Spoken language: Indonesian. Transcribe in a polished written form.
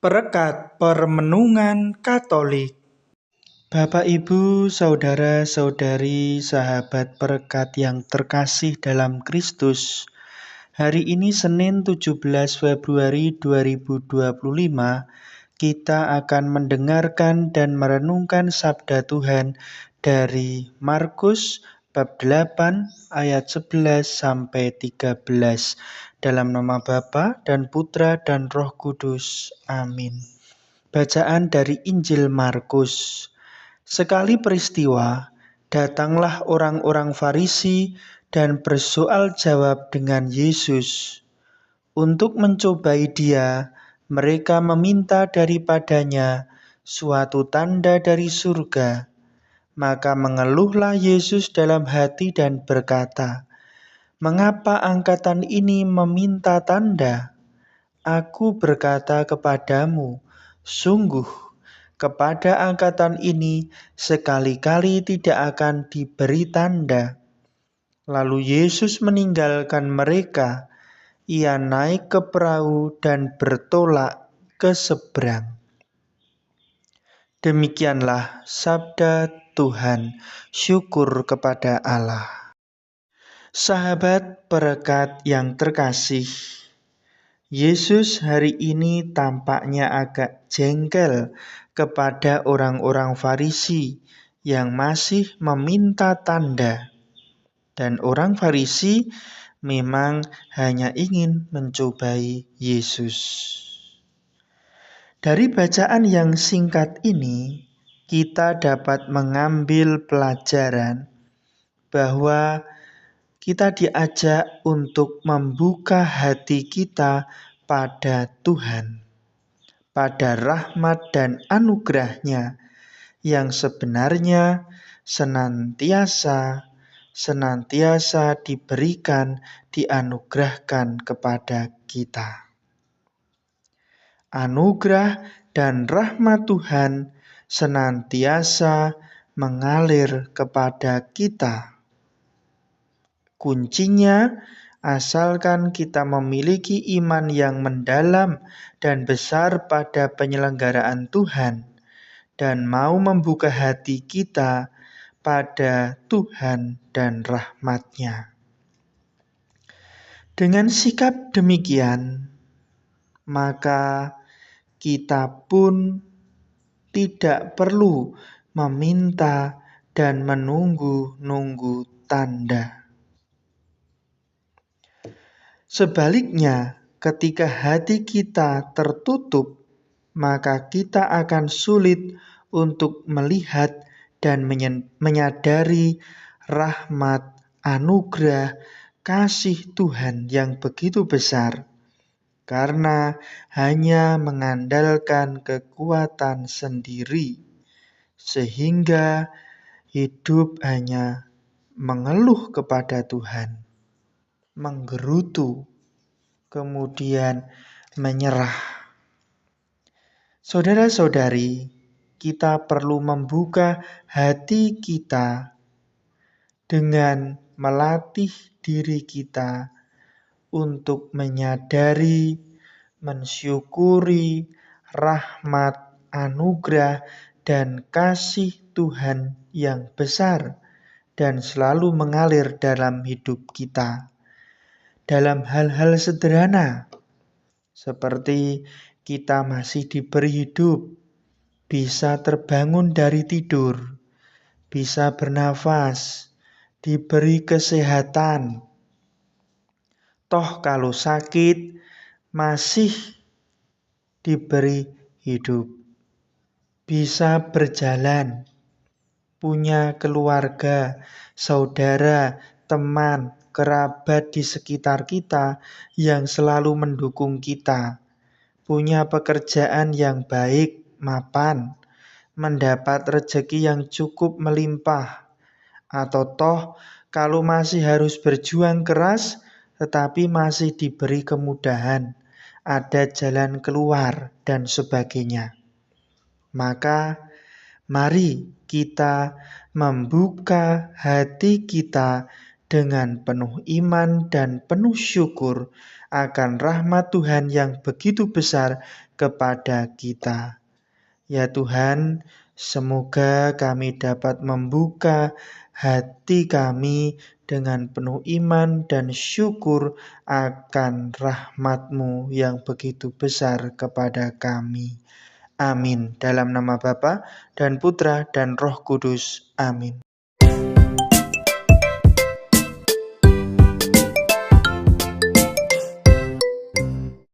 Perekat Permenungan Katolik. Bapak, Ibu, saudara-saudari, sahabat perekat yang terkasih dalam Kristus. Hari ini Senin 17 Februari 2025, kita akan mendengarkan dan merenungkan sabda Tuhan dari Markus bab 8 ayat 11 sampai 13. Dalam nama Bapa dan Putra dan Roh Kudus. Amin. Bacaan dari Injil Markus. Sekali peristiwa, datanglah orang-orang Farisi dan bersoal jawab dengan Yesus. Untuk mencobai Dia, mereka meminta daripadanya suatu tanda dari surga. Maka mengeluhlah Yesus dalam hati dan berkata, "Mengapa angkatan ini meminta tanda? Aku berkata kepadamu, sungguh, kepada angkatan ini sekali-kali tidak akan diberi tanda." Lalu Yesus meninggalkan mereka. Ia naik ke perahu dan bertolak ke seberang. Demikianlah sabda Tuhan. Syukur kepada Allah. Sahabat perekat yang terkasih, Yesus hari ini tampaknya agak jengkel kepada orang-orang Farisi yang masih meminta tanda. Dan orang Farisi memang hanya ingin mencobai Yesus. Dari bacaan yang singkat ini, kita dapat mengambil pelajaran bahwa kita diajak untuk membuka hati kita pada Tuhan, pada rahmat dan anugerah-Nya yang sebenarnya senantiasa diberikan, dianugerahkan kepada kita. Anugerah dan rahmat Tuhan senantiasa mengalir kepada kita. Kuncinya, asalkan kita memiliki iman yang mendalam dan besar pada penyelenggaraan Tuhan, dan mau membuka hati kita pada Tuhan dan rahmat-Nya. Dengan sikap demikian, maka kita pun tidak perlu meminta dan menunggu-nunggu tanda. Sebaliknya, ketika hati kita tertutup, maka kita akan sulit untuk melihat dan menyadari rahmat, anugerah, kasih Tuhan yang begitu besar, karena hanya mengandalkan kekuatan sendiri, sehingga hidup hanya mengeluh kepada Tuhan, menggerutu, kemudian menyerah. Saudara-saudari, kita perlu membuka hati kita dengan melatih diri kita untuk menyadari, mensyukuri rahmat, anugerah, dan kasih Tuhan yang besar dan selalu mengalir dalam hidup kita. Dalam hal-hal sederhana, seperti kita masih diberi hidup, bisa terbangun dari tidur, bisa bernafas, diberi kesehatan. Toh kalau sakit, masih diberi hidup, bisa berjalan, punya keluarga, saudara, teman, kerabat di sekitar kita yang selalu mendukung kita, punya pekerjaan yang baik, mapan, mendapat rezeki yang cukup melimpah, atau toh kalau masih harus berjuang keras tetapi masih diberi kemudahan, ada jalan keluar dan sebagainya. Maka mari kita membuka hati kita dengan penuh iman dan penuh syukur akan rahmat Tuhan yang begitu besar kepada kita. Ya Tuhan, semoga kami dapat membuka hati kami dengan penuh iman dan syukur akan rahmat-Mu yang begitu besar kepada kami. Amin. Dalam nama Bapa dan Putra dan Roh Kudus. Amin.